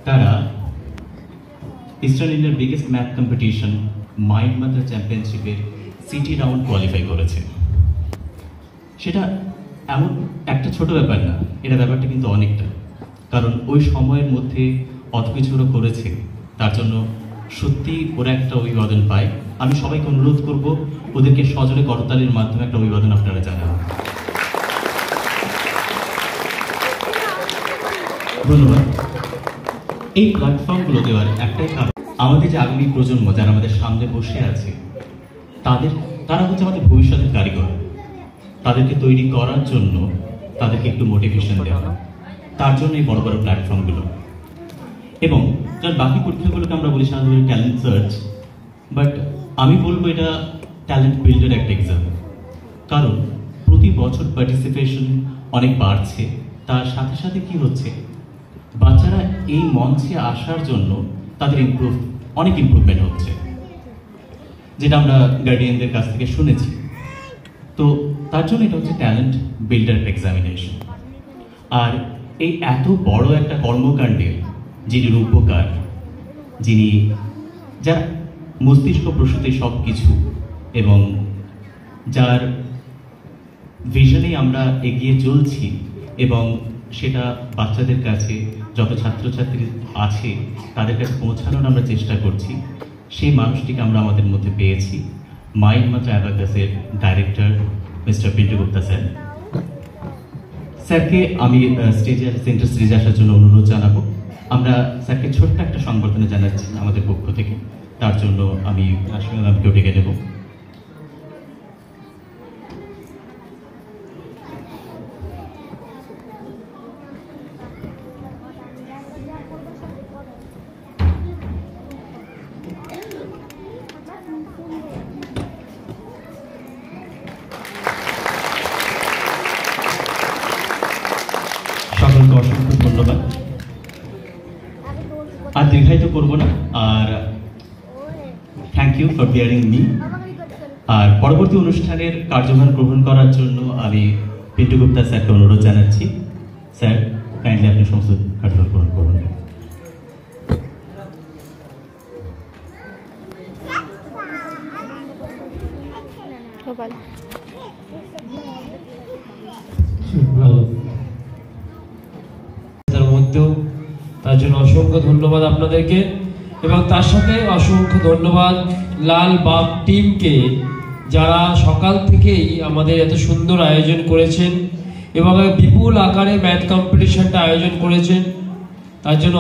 তারা ইস্টার্ন ইন্ডিয়ার biggest math competition mind mother চ্যাম্পিয়নশিপের সিটি রাউন্ড কোয়ালিফাই করেছে। সেটা এমন একটা ছোট ব্যাপার না, এটা ব্যাপারটা কিন্তু অনেকটা, কারণ ওই সময়ের মধ্যে অত কিছু ওরা করেছে, তার জন্য সত্যি ওরা একটা অভিবাদন পায়। আমি সবাইকে অনুরোধ করব ওদেরকে সজোরে করতালির মাধ্যমে একটা অভিবাদন আপনারা জানান। ধন্যবাদ। এই প্ল্যাটফর্মগুলো দেওয়ার একটাই কারণ, আমাদের যে আগামী প্রজন্ম যারা আমাদের সামনে বসে আছে তারা হচ্ছে আমাদের ভবিষ্যতের কারিগর। তাদেরকে তৈরি করার জন্য তাদেরকে একটু মোটিভেশন দেওয়া, তার জন্য এই বড় বড় প্ল্যাটফর্মগুলো। এবং যার বাকি পরীক্ষাগুলোকে আমরা বলি সাধারণত ট্যালেন্ট সার্চ, বাট আমি বলবো এটা ট্যালেন্ট বিল্ডার একটা এক্সাম। কারণ প্রতি বছর পার্টিসিপেশন অনেক বাড়ছে, তার সাথে সাথে কি হচ্ছে, বাচ্চারা এই মঞ্চে আসার জন্য তাদের অনেক ইমপ্রুভমেন্ট হচ্ছে, যেটা আমরা গার্ডিয়ানদের কাছ থেকে শুনেছি। তো তার জন্য এটা হচ্ছে ট্যালেন্ট বিল্ডার এক্সামিনেশন। আর এই এত বড় একটা কর্মকাণ্ডের যিনি রূপকার, যার মস্তিষ্ক প্রসূতি সব কিছু, এবং যার ভিশনেই আমরা এগিয়ে চলছি, এবং সেটা বাচ্চাদের কাছে যত ছাত্রছাত্রী আছে তাদের কাছে পৌঁছানোর আমরা চেষ্টা করছি, সেই মানুষটিকে আমরা আমাদের মধ্যে পেয়েছি। মাইন্ড মাদার অ্যাবাকাসের director mister Pintu Gupta sir. স্যারকে আমি সেন্টার সিরিজে আসার জন্য অনুরোধ জানাবো। আমরা স্যারকে ছোট্ট একটা সংবর্ধনা জানাচ্ছি আমাদের পক্ষ থেকে, তার জন্য আমি আসলে ম্যামকেও ডেকে দেব। সকলকে অসংখ্য ধন্যবাদ। আর দীর্ঘায়িত করবো না, আর thank you for bearing me. আর পরবর্তী অনুষ্ঠানের কার্যভার গ্রহণ করার জন্য আমি পিন্টু গুপ্তা স্যারকে অনুরোধ জানাচ্ছি। স্যার, কাইন্ডলি আপনি সমস্ত কার্যভার গ্রহণ করুন। তার জন্য অসংখ্য ধন্যবাদ আপনাদেরকে, এবং তার সাথে অসংখ্য ধন্যবাদ লাল বাগ টিমকে, যারা সকাল থেকেই আমাদের এত সুন্দর আয়োজন করেছেন এবং বিপুল আকারে ম্যাথ কম্পিটিশনটা আয়োজন করেছেন, তার জন্য